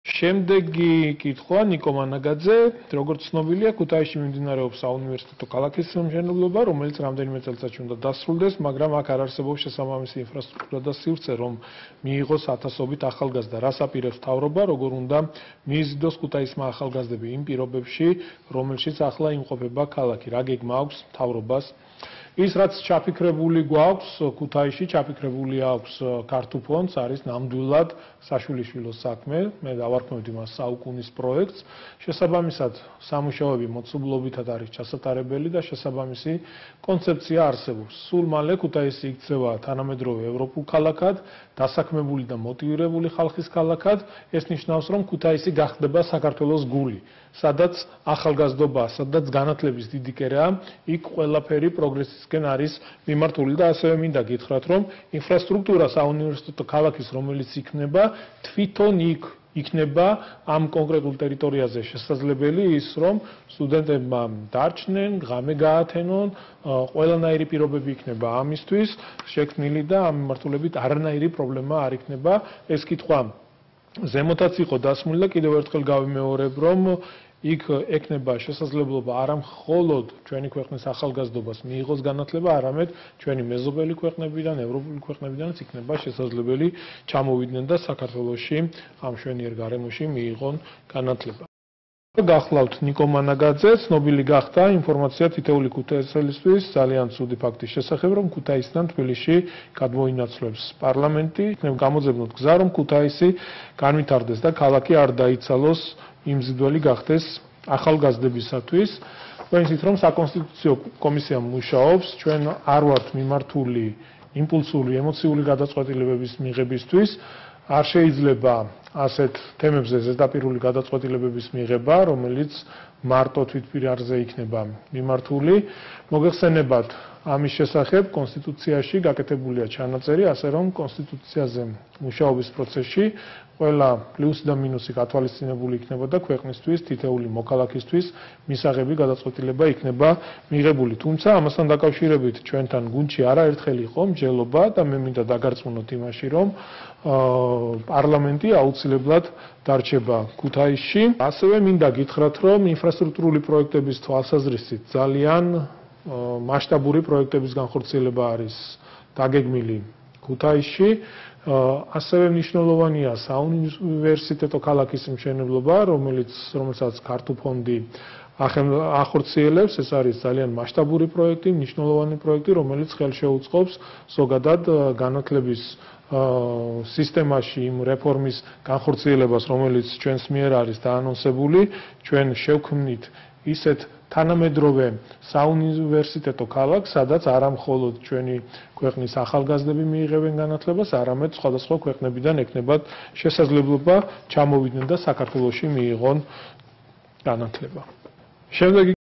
შემდეგი კითხვა ნიკო მანაგაძე, როგორც ცნობილია, ქუთაისში მიმდინარეობს საუნივერსიტეტო ქალაქის მშენებლობა, რომელიც რამდენიმე წელიწადში უნდა დასრულდეს, მაგრამ აქ არ არსებობს შესაბამისი ინფრასტრუქტურა და სივრცე, რომ მიიღოს ათასობით ახალგაზრდა. რას აპირებს მთავრობა, როგორ უნდა მიიზიდოს ქუთაისმა ახალგაზრდები იმ პირობებში, რომელშიც ახლა იმყოფება ქალაქი, რა გეგმა აქვს მთავრობას? ის რაც ჩაფიქრებული გვაქვს ქუთაისში, ჩაფიქრებული აქვს ქართულ ფონდს, არის ნამდვილად საშვილიშვილო საქმე. მე დავარქმევთ იმას საუკუნის პროექტს. შესაბამისად, სამუშაოები მოცულობითად არის ჩასატარებელი და შესაბამისი კონცეფცია არსებობს. სულ მალე ქუთაისი იქცევა თანამედროვე ევროპულ ქალაქად, დასაქმებული და მოტივირებული ხალხის ქალაქად. ეს ნიშნავს, რომ ქუთაისი გახდება საქართველოს გული, სადაც ახალგაზრდობა, სადაც განათლების დიდი კერაა, იქ ყველაფერი პროგრესისკენ არის მიმართული და ასევე მინდა გითხრათ, რომ ინფრასტრუქტურა საუნივერსიტეტო ქალაქის, რომელიც იქნება, თვითონ იქნება ამ კონკრეტულ ტერიტორიაზე შესაძლებელი ის, რომ სტუდენტებმა დარჩნენ, ღამე გაათენონ, ყველანაირი პირობები იქნება ამისთვის შექმნილი და ამ მიმართულებით არანაირი პრობლემა არ იქნება. ეს კითხვა ზემოთაც იყო დასმული და კიდევ ერთხელ გავიმეორებ, რომ იქ ექნება შესაძლებლობა არა მხოლოდ ჩვენი ქვეყნის ახალგაზრდობას მიიღოს განათლება, არამედ ჩვენი მეზობელი ქვეყნებიდან, ევროპული ქვეყნებიდანაც იქნება შესაძლებელი ჩამოვიდნენ და საქართველოში ამ შვენიერ გარემოში მიიღონ განათლება. გახლავთ ნიკო მანაგაძე, ცნობილი გახდა ინფორმაცია თითოეული ქუთაისელისთვის ძალიან ცუდი ფაქტის შესახებ, რომ ქუთაისიდან თბილისში გადმოინაცვლებს პარლამენტი, იქნება გამოძებნოთ გზა, რომ ქუთაისი განვითარდეს და ქალაქი არ დაიცალოს იმზიდველი გახდეს ახალგაზრდებისათვის. თქვენ იცით, რომ საკონსტიტუციო კომისია მუშაობს, ჩვენ არ ვართ მიმართული იმპულსური, ემოციური გადაწყვეტილებების მიღებისთვის. არ შეიძლება ასეთ თემებზე ზედაპირული გადაწყვეტილებების მიღება, რომელიც მარტო თვითმფრინავზე იქნება მიმართული. მოგეხსენებათ, ამის შესახებ კონსტიტუციაში გაკეთებულია ჩანაწერი, ასე რომ კონსტიტუციაზე მუშაობის პროცესში ყველა პლუსი და მინუსი გათვალისწინებული იქნებოდა ქვეყნისთვის, თითოეული მოქალაქისთვის მისაღები გადაწყვეტილება იქნება მიღებული. თუმცა ამასთან დაკავშირებით ჩვენთან გუნდში არაერთხელ იყო მსჯელობა და მე მინდა დაგარწმუნოთ იმაში, რომ პარლამენტი აუცილებლად დარჩება ქუთაისში. ასევე მინდა გითხრათ, რომ ინფრასტრუქტურული პროექტების თვალსაზრისით ძალიან მასშტაბური პროექტების განხორციელება არის დაგეგმილი ქუთაისში. ასევე მნიშვნელოვანია საუნივერსიტეტო ქალაქის მშენებლობა, რომელსაც ქართულ ფონდი ახორციელებს. ეს არის ძალიან მასშტაბური პროექტი, მნიშვნელოვანი პროექტი, რომელიც ხელშეუწყობს ზოგადად განათლების სისტემაში იმ რეფორმის განხორციელებას, რომელიც ჩვენს მიერ არის დაანონსებული. ჩვენ შევქმნით ისეთ თანამედროვე საუნივერსიტეტო ქალაქს, სადაც არა მხოლოდ ჩვენი ქვეყნის ახალგაზრდები მიიღებენ განათლებას, არამედ სხვადასხვა ქვეყნებიდან ექნებათ შესაძლებლობა ჩამოვიდნენ და საქართველოში მიიღონ განათლება.